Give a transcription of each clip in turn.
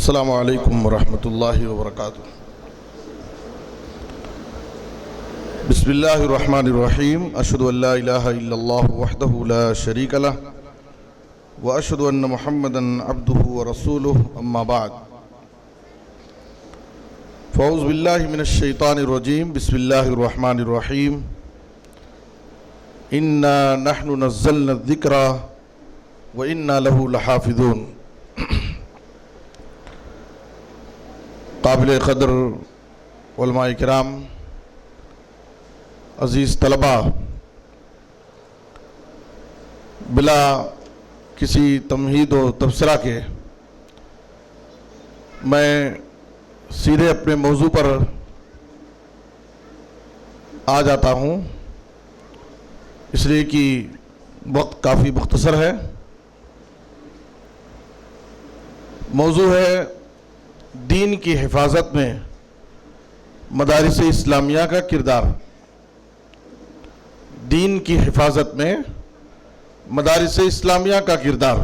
السلام علیکم ورحمۃ اللہ وبرکاتہ۔ بسم اللہ الرحمن الرحیم۔ اشہد ان لا الہ الا اللہ وحدہ لا شریک لہ واشہد ان محمدا عبدہ ورسولہ، اما بعد فاعوذ باللہ من الشیطان الرجیم۔ بسم اللہ الرحمن الرحیم۔ انا نحن نزلنا الذکر وانا لہ لحافظون۔ قابل قدر علماء کرام، عزیز طلباء، بلا کسی تمہید و تبصرہ کے میں سیدھے اپنے موضوع پر آ جاتا ہوں، اس لیے کہ وقت کافی مختصر ہے۔ موضوع ہے دین کی حفاظت میں مدارس اسلامیہ کا کردار۔ دین کی حفاظت میں مدارس اسلامیہ کا کردار۔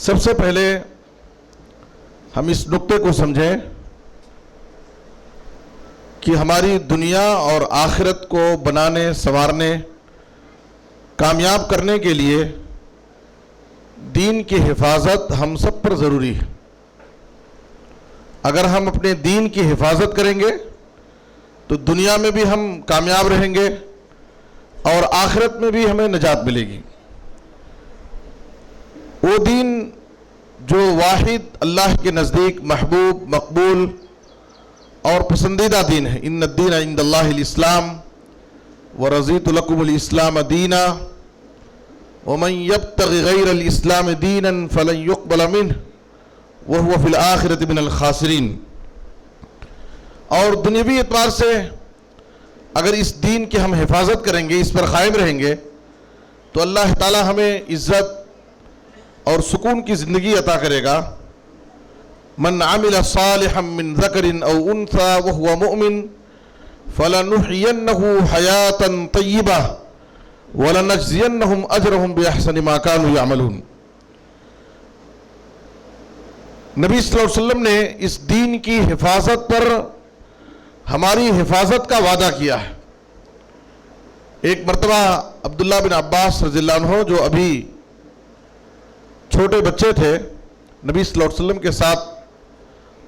سب سے پہلے ہم اس نقطے کو سمجھیں کہ ہماری دنیا اور آخرت کو بنانے، سنوارنے، کامیاب کرنے کے لیے دین کی حفاظت ہم سب پر ضروری ہے۔ اگر ہم اپنے دین کی حفاظت کریں گے تو دنیا میں بھی ہم کامیاب رہیں گے اور آخرت میں بھی ہمیں نجات ملے گی۔ وہ دین جو واحد اللہ کے نزدیک محبوب، مقبول اور پسندیدہ دین ہے۔ ان الدین عند اللہ الاسلام ورضیت لکم الاسلام دینا ومن یبتغ غیر الاسلام دینا فلن یقبل منہ وَهُوَ فِي الْآخِرَةِ مِنَ الْخَاسِرِينَ۔ اور دنیاوی اعتبار سے اگر اس دین کی ہم حفاظت کریں گے، اس پر قائم رہیں گے، تو اللہ تعالی ہمیں عزت اور سکون کی زندگی عطا کرے گا۔ من عمل صالحا من ذکر او انثى وهو مؤمن فلنحيينه حياة طیبہ ولنجزینهم اجرهم باحسن ما كانوا يعملون۔ نبی صلی اللہ علیہ وسلم نے اس دین کی حفاظت پر ہماری حفاظت کا وعدہ کیا ہے۔ ایک مرتبہ عبداللہ بن عباس رضی اللہ عنہ، جو ابھی چھوٹے بچے تھے، نبی صلی اللہ علیہ وسلم کے ساتھ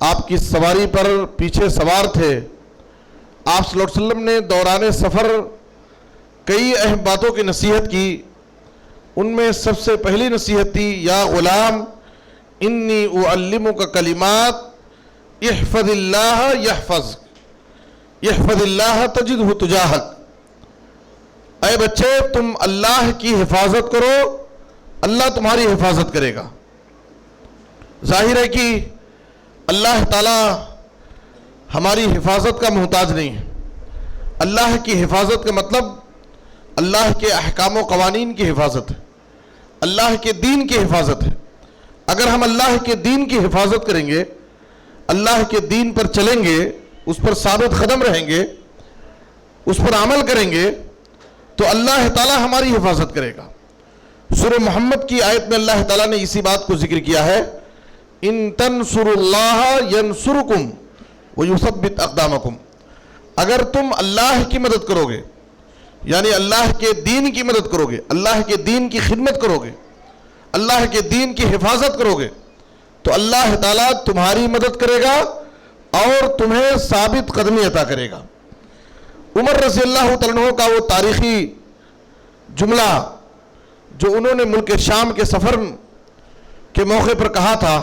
آپ کی سواری پر پیچھے سوار تھے۔ آپ صلی اللہ علیہ وسلم نے دوران سفر کئی اہم باتوں کی نصیحت کی۔ ان میں سب سے پہلی نصیحت تھی، یا غلام انی اعلمک کلمات احفظ اللہ احفظ اللہ تجدہ تجاہک۔ اے بچے، تم اللہ کی حفاظت کرو، اللہ تمہاری حفاظت کرے گا۔ ظاہر ہے کہ اللہ تعالی ہماری حفاظت کا محتاج نہیں ہے۔ اللہ کی حفاظت کا مطلب اللہ کے احکام و قوانین کی حفاظت ہے، اللہ کے دین کی حفاظت ہے۔ اگر ہم اللہ کے دین کی حفاظت کریں گے، اللہ کے دین پر چلیں گے، اس پر ثابت قدم رہیں گے، اس پر عمل کریں گے، تو اللہ تعالی ہماری حفاظت کرے گا۔ سورہ محمد کی آیت میں اللہ تعالیٰ نے اسی بات کو ذکر کیا ہے، ان تنصروا اللہ ینصرکم ویثبت اقدامکم۔ اگر تم اللہ کی مدد کرو گے، یعنی اللہ کے دین کی مدد کرو گے، اللہ کے دین کی خدمت کرو گے، اللہ کے دین کی حفاظت کرو گے، تو اللہ تعالیٰ تمہاری مدد کرے گا اور تمہیں ثابت قدمی عطا کرے گا۔ عمر رضی اللہ تعالیٰ عنہ کا وہ تاریخی جملہ جو انہوں نے ملک شام کے سفر کے موقع پر کہا تھا،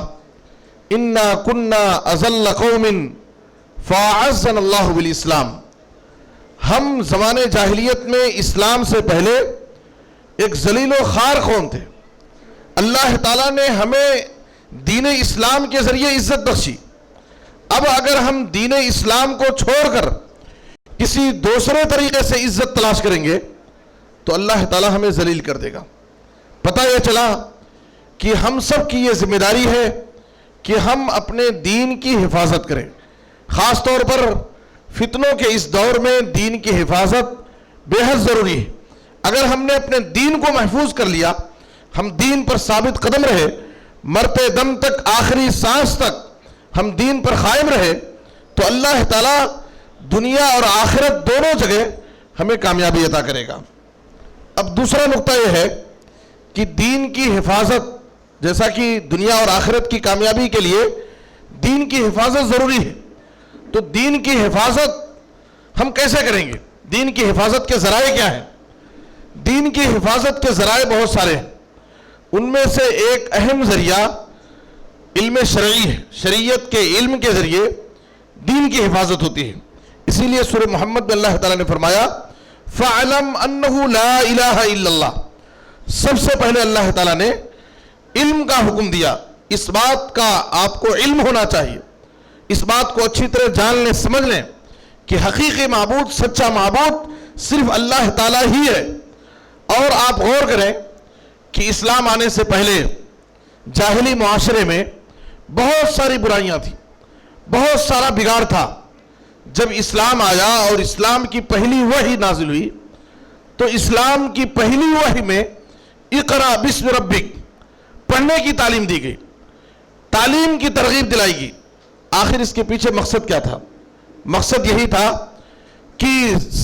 انا کنا اذل قوم فاعزنا اللہ بالاسلام۔ ہم زمانے جاہلیت میں اسلام سے پہلے ایک ذلیل و خوار قوم تھے، اللہ تعالیٰ نے ہمیں دین اسلام کے ذریعے عزت بخشی۔ اب اگر ہم دین اسلام کو چھوڑ کر کسی دوسرے طریقے سے عزت تلاش کریں گے تو اللہ تعالیٰ ہمیں ذلیل کر دے گا۔ پتہ یہ چلا کہ ہم سب کی یہ ذمہ داری ہے کہ ہم اپنے دین کی حفاظت کریں۔ خاص طور پر فتنوں کے اس دور میں دین کی حفاظت بے حد ضروری ہے۔ اگر ہم نے اپنے دین کو محفوظ کر لیا، ہم دین پر ثابت قدم رہے، مرتے دم تک، آخری سانس تک ہم دین پر قائم رہے تو اللہ تعالیٰ دنیا اور آخرت دونوں جگہ ہمیں کامیابی عطا کرے گا۔ اب دوسرا نقطہ یہ ہے کہ دین کی حفاظت، جیسا کہ دنیا اور آخرت کی کامیابی کے لیے دین کی حفاظت ضروری ہے، تو دین کی حفاظت ہم کیسے کریں گے؟ دین کی حفاظت کے ذرائع کیا ہیں؟ دین کی حفاظت کے ذرائع بہت سارے ہیں، ان میں سے ایک اہم ذریعہ علم شرعی ہے۔ شریعت کے علم کے ذریعے دین کی حفاظت ہوتی ہے۔ اسی لیے سورہ محمد میں اللہ تعالیٰ نے فرمایا فَعْلَمْ أَنَّهُ لَا إِلَهَ إِلَّا اللَّهُ۔ سب سے پہلے اللہ تعالیٰ نے علم کا حکم دیا، اس بات کا آپ کو علم ہونا چاہیے، اس بات کو اچھی طرح جان لیں، سمجھ لیں کہ حقیقی معبود، سچا معبود صرف اللہ تعالیٰ ہی ہے۔ اور آپ غور کریں کہ اسلام آنے سے پہلے جاہلی معاشرے میں بہت ساری برائیاں تھیں، بہت سارا بگاڑ تھا۔ جب اسلام آیا اور اسلام کی پہلی وحی نازل ہوئی تو اسلام کی پہلی وحی میں اقرا بسم ربک، پڑھنے کی تعلیم دی گئی، تعلیم کی ترغیب دلائی گئی۔ آخر اس کے پیچھے مقصد کیا تھا؟ مقصد یہی تھا کہ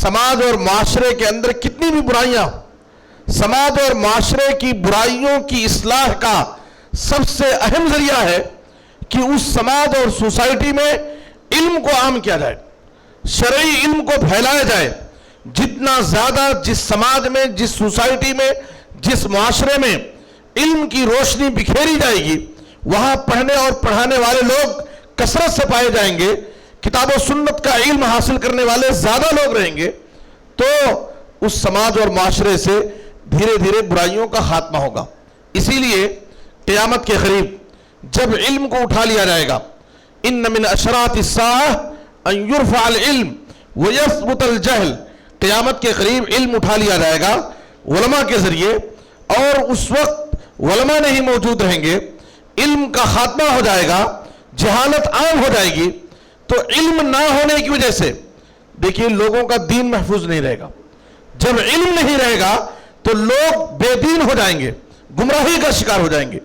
سماج اور معاشرے کے اندر کتنی بھی برائیاں، سماج اور معاشرے کی برائیوں کی اصلاح کا سب سے اہم ذریعہ ہے کہ اس سماج اور سوسائٹی میں علم کو عام کیا جائے، شرعی علم کو پھیلایا جائے۔ جتنا زیادہ جس سماج میں، جس سوسائٹی میں، جس معاشرے میں علم کی روشنی بکھیری جائے گی، وہاں پڑھنے اور پڑھانے والے لوگ کثرت سے پائے جائیں گے، کتاب و سنت کا علم حاصل کرنے والے زیادہ لوگ رہیں گے، تو اس سماج اور معاشرے سے دھیرے دھیرے برائیوں کا خاتمہ ہوگا۔ اسی لیے قیامت کے قریب جب علم کو اٹھا لیا جائے گا، ان من اشراط الساعہ ان یرفع العلم ویثبت الجہل، قیامت کے قریب علم اٹھا لیا جائے گا علماء کے ذریعے، اور اس وقت علماء نہیں موجود رہیں گے، علم کا خاتمہ ہو جائے گا، جہالت عام ہو جائے گی۔ تو علم نہ ہونے کی وجہ سے دیکھیے لوگوں کا دین محفوظ نہیں رہے گا۔ جب علم نہیں رہے گا تو لوگ بے دین ہو جائیں گے، گمراہی کا شکار ہو جائیں گے۔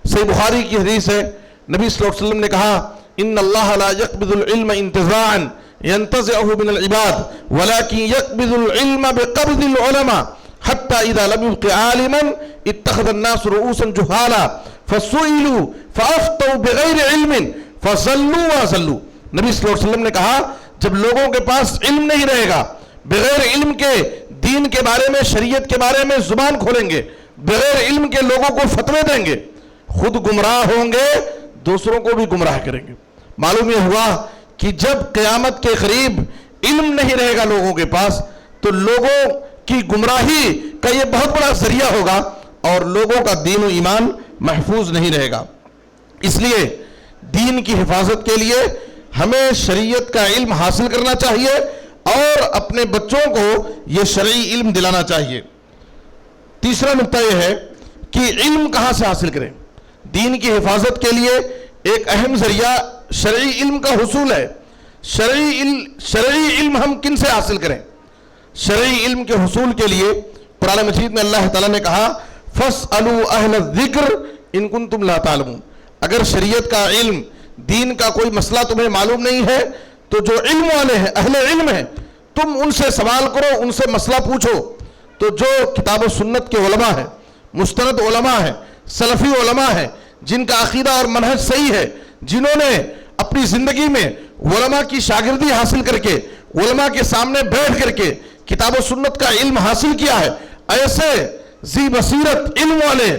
صحیح بخاری کی حدیث ہے، نبی صلی اللہ علیہ وسلم نے کہا ان اللہ لا يقبض العلم انتزاعا ينتزعه من العباد ولكن يقبض العلم بقبض العلماء حتى اذا لم يبق عالما اتخذ الناس رؤوسا جهالا فسئلوا فافتوا بغیر علم فضلوا وضلوا۔ نبی صلی اللہ علیہ وسلم نے کہا جب لوگوں کے پاس علم نہیں رہے گا، بغیر علم کے دین کے بارے میں، شریعت کے بارے میں زبان کھولیں گے، بغیر علم کے لوگوں کو فتوے دیں گے، خود گمراہ ہوں گے، دوسروں کو بھی گمراہ کریں گے۔ معلوم یہ ہوا کہ جب قیامت کے قریب علم نہیں رہے گا لوگوں کے پاس تو لوگوں کی گمراہی کا یہ بہت بڑا ذریعہ ہوگا اور لوگوں کا دین و ایمان محفوظ نہیں رہے گا۔ اس لیے دین کی حفاظت کے لیے ہمیں شریعت کا علم حاصل کرنا چاہیے اور اپنے بچوں کو یہ شرعی علم دلانا چاہیے۔ تیسرا نقطہ یہ ہے کہ علم کہاں سے حاصل کریں؟ دین کی حفاظت کے لیے ایک اہم ذریعہ شرعی علم کا حصول ہے۔ شرعی علم ہم کن سے حاصل کریں؟ شرعی علم کے حصول کے لیے قرآن مجید میں اللہ تعالیٰ نے کہا فَاسْأَلُوا أَهْلَ الذِّكْرِ إِن كُنتُمْ لَا تَعْلَمُونَ۔ اگر شریعت کا علم، دین کا کوئی مسئلہ تمہیں معلوم نہیں ہے تو جو علم والے ہیں، اہل علم ہیں، تم ان سے سوال کرو، ان سے مسئلہ پوچھو۔ تو جو کتاب و سنت کے علماء ہیں، مستند علماء ہیں، سلفی علماء ہیں، جن کا عقیدہ اور منہج صحیح ہے، جنہوں نے اپنی زندگی میں علماء کی شاگردی حاصل کر کے، علماء کے سامنے بیٹھ کر کے کتاب و سنت کا علم حاصل کیا ہے، ایسے ذی بصیرت علم والے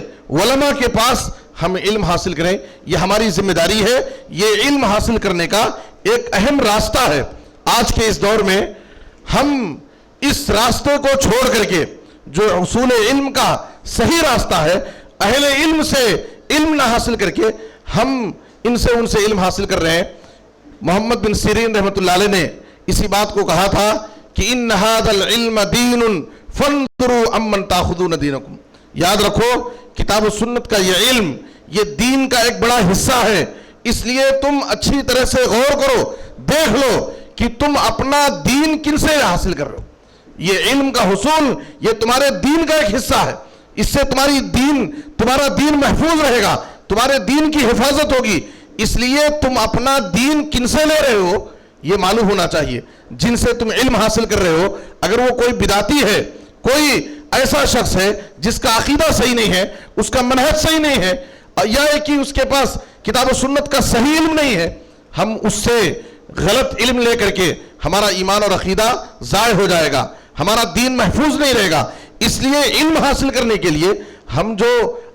علماء کے پاس ہم علم حاصل کریں۔ یہ ہماری ذمہ داری ہے، یہ علم حاصل کرنے کا ایک اہم راستہ ہے۔ آج کے اس دور میں ہم اس راستے کو چھوڑ کر کے جو حصول علم کا صحیح راستہ ہے، اہل علم سے علم نہ حاصل کر کے ہم ان سے علم حاصل کر رہے ہیں۔ محمد بن سیرین رحمۃ اللہ علیہ نے اسی بات کو کہا تھا کہ ان ھذا العلم دین فانظروا عمن تاخذون دینکم۔ یاد رکھو کتاب و سنت کا یہ علم، یہ دین کا ایک بڑا حصہ ہے، اس لیے تم اچھی طرح سے غور کرو، دیکھ لو کہ تم اپنا دین کن سے حاصل کر رہے ہو۔ یہ علم کا حصول یہ تمہارے دین کا ایک حصہ ہے، اس سے تمہارا دین محفوظ رہے گا، تمہارے دین کی حفاظت ہوگی. اس لیے تم اپنا دین کن سے لے رہے ہو یہ معلوم ہونا چاہیے. جن سے تم علم حاصل کر رہے ہو اگر وہ کوئی بدعتی ہے, کوئی ایسا شخص ہے جس کا عقیدہ صحیح نہیں ہے, اس کا منہج صحیح نہیں ہے, یا ہے کہ اس کے پاس کتاب و سنت کا صحیح علم نہیں ہے, ہم اس سے غلط علم لے کر کے ہمارا ایمان اور عقیدہ ضائع ہو جائے گا, ہمارا دین محفوظ نہیں رہے گا. اس لیے علم حاصل کرنے کے لیے ہم جو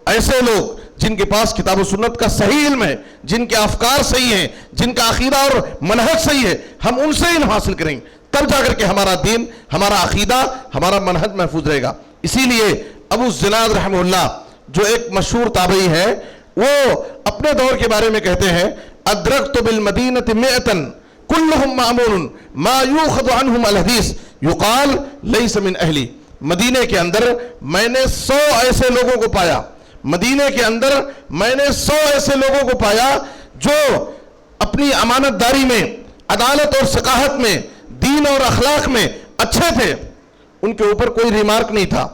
ایسے لوگ جن کے پاس کتاب و سنت کا صحیح علم ہے, جن کے افکار صحیح ہیں, جن کا عقیدہ اور منہج صحیح ہے, ہم ان سے علم حاصل کریں تب جا کر کے ہمارا دین, ہمارا عقیدہ, ہمارا منہج محفوظ رہے گا. اسی لیے ابو الزناد رحمہ اللہ جو ایک مشہور تابعی ہے, وہ اپنے دور کے بارے میں کہتے ہیں ادرکت بالمدینۃ مئۃ کلہم مأمون ما یؤخذ عنہم الحدیث یقال لیس من اہلی. مدینے کے اندر میں نے 100 ایسے لوگوں کو پایا, مدینے کے اندر میں نے 100 ایسے لوگوں کو پایا جو اپنی امانت داری میں, عدالت اور ثقافت میں, دین اور اخلاق میں اچھے تھے, ان کے اوپر کوئی ریمارک نہیں تھا,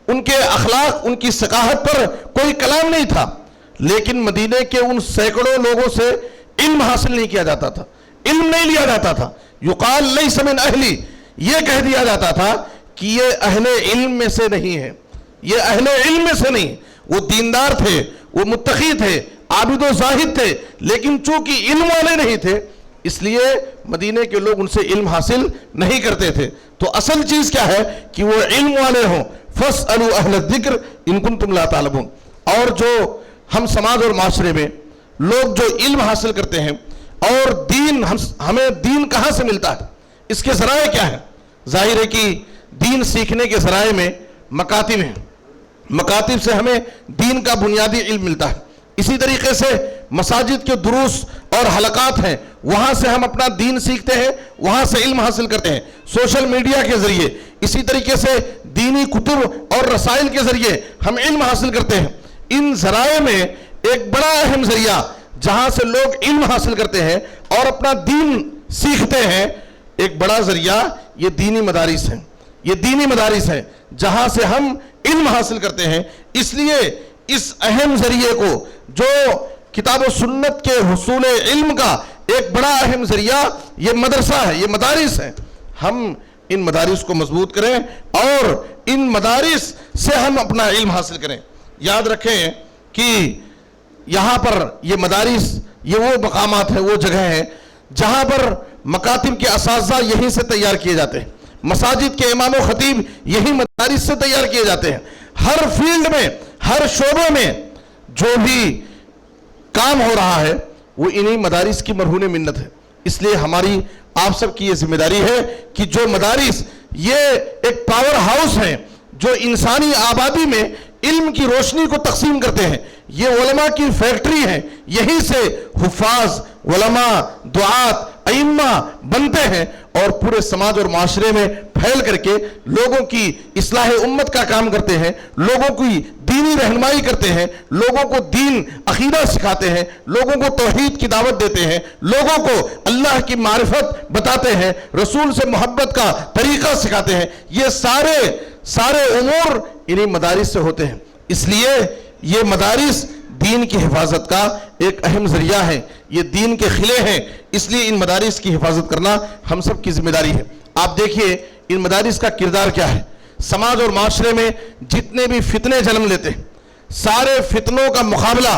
ان کے اخلاق, ان کی ثقافت پر کوئی کلام نہیں تھا, لیکن مدینے کے ان سینکڑوں لوگوں سے علم حاصل نہیں کیا جاتا تھا, علم نہیں لیا جاتا تھا. یقال لیس من اہلی, یہ کہہ دیا جاتا تھا کہ یہ اہل علم میں سے نہیں ہے, یہ اہل علم میں سے نہیں. وہ دیندار تھے, وہ متقی تھے, عابد و زاہد تھے, لیکن چونکہ علم والے نہیں تھے اس لیے مدینے کے لوگ ان سے علم حاصل نہیں کرتے تھے. تو اصل چیز کیا ہے کہ وہ علم والے ہوں. فاسألوا اہل الذکر ان کنتم لا تعلمون. اور جو ہم سماج اور معاشرے میں لوگ جو علم حاصل کرتے ہیں اور دین, ہمیں دین کہاں سے ملتا ہے, اس کے ذرائع کیا ہیں؟ ظاہر ہے کہ دین سیکھنے کے ذرائع میں مکاتب ہیں, مکاتب سے ہمیں دین کا بنیادی علم ملتا ہے. اسی طریقے سے مساجد کے دروس اور حلقات ہیں, وہاں سے ہم اپنا دین سیکھتے ہیں, وہاں سے علم حاصل کرتے ہیں. سوشل میڈیا کے ذریعے, اسی طریقے سے دینی کتب اور رسائل کے ذریعے ہم علم حاصل کرتے ہیں. ان ذرائع میں ایک بڑا اہم ذریعہ جہاں سے لوگ علم حاصل کرتے ہیں اور اپنا دین سیکھتے ہیں, ایک بڑا ذریعہ یہ دینی مدارس ہیں. یہ دینی مدارس ہیں جہاں سے ہم علم حاصل کرتے ہیں. اس لیے اس اہم ذریعے کو جو کتاب و سنت کے حصول علم کا ایک بڑا اہم ذریعہ یہ مدرسہ ہے, یہ مدارس ہیں, ہم ان مدارس کو مضبوط کریں اور ان مدارس سے ہم اپنا علم حاصل کریں. یاد رکھیں کہ یہاں پر یہ مدارس, یہ وہ مقامات ہیں, وہ جگہ ہیں جہاں پر مکاتب کے اساتذہ یہیں سے تیار کیے جاتے ہیں, مساجد کے امام و خطیب یہی مدارس سے تیار کیے جاتے ہیں. ہر فیلڈ میں, ہر شعبے میں جو بھی کام ہو رہا ہے وہ انہی مدارس کی مرہون منت ہے. اس لیے ہماری آپ سب کی یہ ذمہ داری ہے کہ جو مدارس یہ ایک پاور ہاؤس ہیں جو انسانی آبادی میں علم کی روشنی کو تقسیم کرتے ہیں, یہ علماء کی فیکٹری ہیں, یہیں سے حفاظ, علماء, دعات, ائمہ بنتے ہیں اور پورے سماج اور معاشرے میں پھیل کر کے لوگوں کی اصلاح امت کا کام کرتے ہیں, لوگوں کی دینی رہنمائی کرتے ہیں, لوگوں کو دین عقیدہ سکھاتے ہیں, لوگوں کو توحید کی دعوت دیتے ہیں, لوگوں کو اللہ کی معرفت بتاتے ہیں, رسول سے محبت کا طریقہ سکھاتے ہیں. یہ سارے امور انہی مدارس سے ہوتے ہیں. اس لیے یہ مدارس دین کی حفاظت کا ایک اہم ذریعہ ہے, یہ دین کے خلے ہیں. اس لیے ان مدارس کی حفاظت کرنا ہم سب کی ذمہ داری ہے. آپ دیکھیے ان مدارس کا کردار کیا ہے. سماج اور معاشرے میں جتنے بھی فتنے جنم لیتے ہیں, سارے فتنوں کا مقابلہ,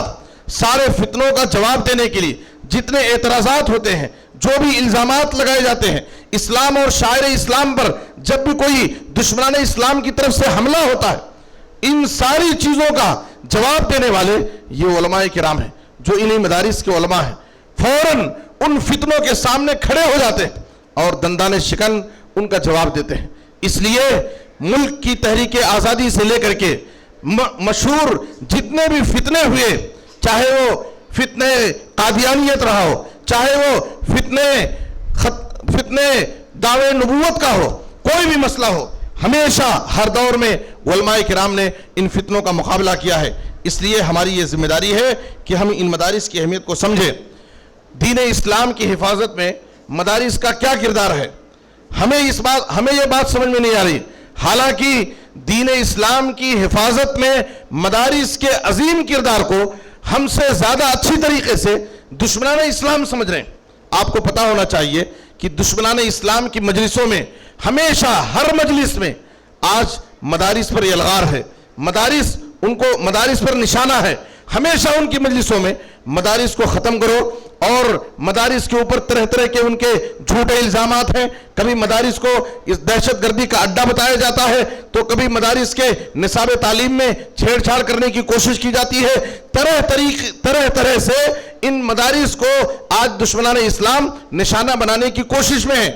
سارے فتنوں کا جواب دینے کے لیے جتنے اعتراضات ہوتے ہیں, جو بھی الزامات لگائے جاتے ہیں اسلام اور شاعر اسلام پر, جب بھی کوئی دشمنان اسلام کی طرف سے حملہ ہوتا ہے, ان ساری چیزوں کا جواب دینے والے یہ علماء کرام ہیں جو انہی مدارس کے علماء ہیں. فوراً ان فتنوں کے سامنے کھڑے ہو جاتے ہیں اور دندان شکن ان کا جواب دیتے ہیں. اس لیے ملک کی تحریک آزادی سے لے کر کے مشہور جتنے بھی فتنے ہوئے, چاہے وہ فتنے قادیانیت رہا ہو, چاہے وہ فتنے دعوے نبوت کا ہو, کوئی بھی مسئلہ ہو, ہمیشہ ہر دور میں علماء کرام نے ان فتنوں کا مقابلہ کیا ہے. اس لیے ہماری یہ ذمہ داری ہے کہ ہم ان مدارس کی اہمیت کو سمجھیں. دین اسلام کی حفاظت میں مدارس کا کیا کردار ہے, ہمیں یہ بات سمجھ میں نہیں آ رہی. حالانکہ دین اسلام کی حفاظت میں مدارس کے عظیم کردار کو ہم سے زیادہ اچھی طریقے سے دشمنان اسلام سمجھ رہے ہیں. آپ کو پتا ہونا چاہیے کہ دشمنان اسلام کی مجلسوں میں ہمیشہ ہر مجلس میں آج مدارس پر الغار ہے. مدارس پر نشانہ ہے. ہمیشہ ان کی مجلسوں میں مدارس کو ختم کرو، اور مدارس کے اوپر طرح طرح کے ان کے جھوٹے الزامات ہیں. کبھی مدارس کو اس دہشت گردی کا اڈا بتایا جاتا ہے، تو کبھی مدارس کے نصاب تعلیم میں چھیڑ چھاڑ کرنے کی کوشش کی جاتی ہے. طرح طرح سے ان مدارس کو آج دشمنان اسلام نشانہ بنانے کی کوشش میں ہیں.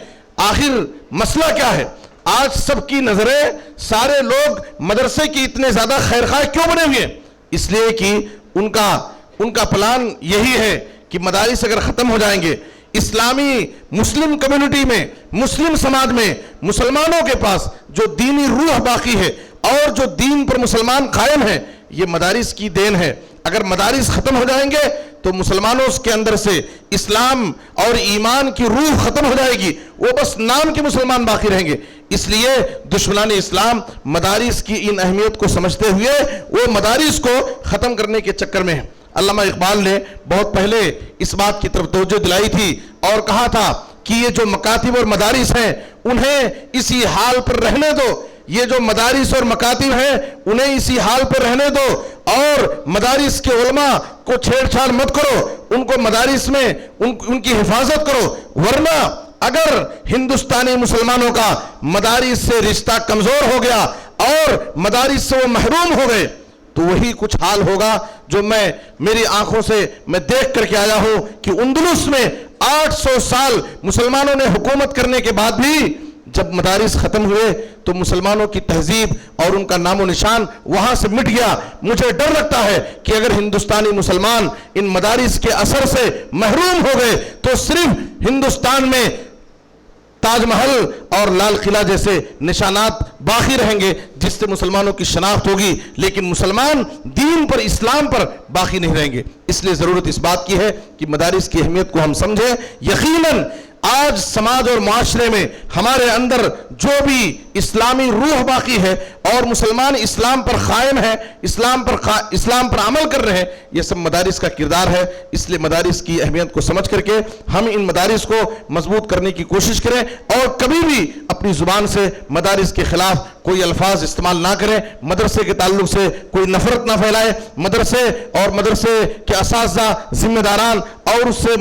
آخر مسئلہ کیا ہے؟ آج سب کی نظریں، سارے لوگ مدرسے کی اتنے زیادہ خیرخواہ کیوں بنے ہوئے ہیں؟ اس لیے کہ ان کا پلان یہی ہے کہ مدارس اگر ختم ہو جائیں گے، اسلامی مسلم کمیونٹی میں، مسلم سماج میں مسلمانوں کے پاس جو دینی روح باقی ہے اور جو دین پر مسلمان قائم ہیں، یہ مدارس کی دین ہے. اگر مدارس ختم ہو جائیں گے تو مسلمانوں کے اندر سے اسلام اور ایمان کی روح ختم ہو جائے گی، وہ بس نام کے مسلمان باقی رہیں گے. اس لیے دشمنان اسلام مدارس کی ان اہمیت کو سمجھتے ہوئے وہ مدارس کو ختم کرنے کے چکر میں ہیں. علامہ اقبال نے بہت پہلے اس بات کی طرف توجہ دلائی تھی اور کہا تھا کہ یہ جو مکاتب اور مدارس ہیں انہیں اسی حال پر رہنے دو. یہ جو مدارس اور مکاتب ہیں انہیں اسی حال پر رہنے دو، اور مدارس کے علماء کو چھیڑ چھاڑ مت کرو، ان کو مدارس میں ان کی حفاظت کرو. ورنہ اگر ہندوستانی مسلمانوں کا مدارس سے رشتہ کمزور ہو گیا اور مدارس سے وہ محروم ہو گئے تو وہی کچھ حال ہوگا جو میری آنکھوں سے میں دیکھ کر کے آیا ہوں کہ اندلس میں 800 سال مسلمانوں نے حکومت کرنے کے بعد بھی جب مدارس ختم ہوئے تو مسلمانوں کی تہذیب اور ان کا نام و نشان وہاں سے مٹ گیا. مجھے ڈر لگتا ہے کہ اگر ہندوستانی مسلمان ان مدارس کے اثر سے محروم ہو گئے تو صرف ہندوستان میں تاج محل اور لال قلعہ جیسے نشانات باقی رہیں گے جس سے مسلمانوں کی شناخت ہوگی، لیکن مسلمان دین پر، اسلام پر باقی نہیں رہیں گے. اس لیے ضرورت اس بات کی ہے کہ مدارس کی اہمیت کو ہم سمجھیں. یقیناً آج سماج اور معاشرے میں ہمارے اندر جو بھی اسلامی روح باقی ہے اور مسلمان اسلام پر قائم ہے، اسلام پر عمل کر رہے ہیں، یہ سب مدارس کا کردار ہے. اس لیے مدارس کی اہمیت کو سمجھ کر کے ہم ان مدارس کو مضبوط کرنے کی کوشش کریں اور کبھی بھی اپنی زبان سے مدارس کے خلاف کوئی الفاظ استعمال نہ کریں. مدرسے کے تعلق سے کوئی نفرت نہ پھیلائے. مدرسے اور مدرسے کے اساتذہ، ذمہ داران اور اس سے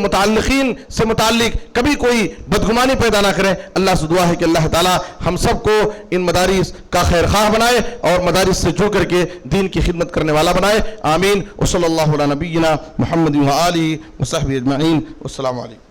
متعلق کبھی کوئی بدگمانی پیدا نہ کریں. اللہ سے دعا ہے کہ اللہ تعالی ہم سب کو ان مدارس کا خیر خواہ بنائے اور مدارس سے جڑ کر کے دین کی خدمت کرنے والا بنائے. آمین. وصلی اللہ علی نبینا محمد و آلہ وصحبہ اجمعین. والسلام علیکم.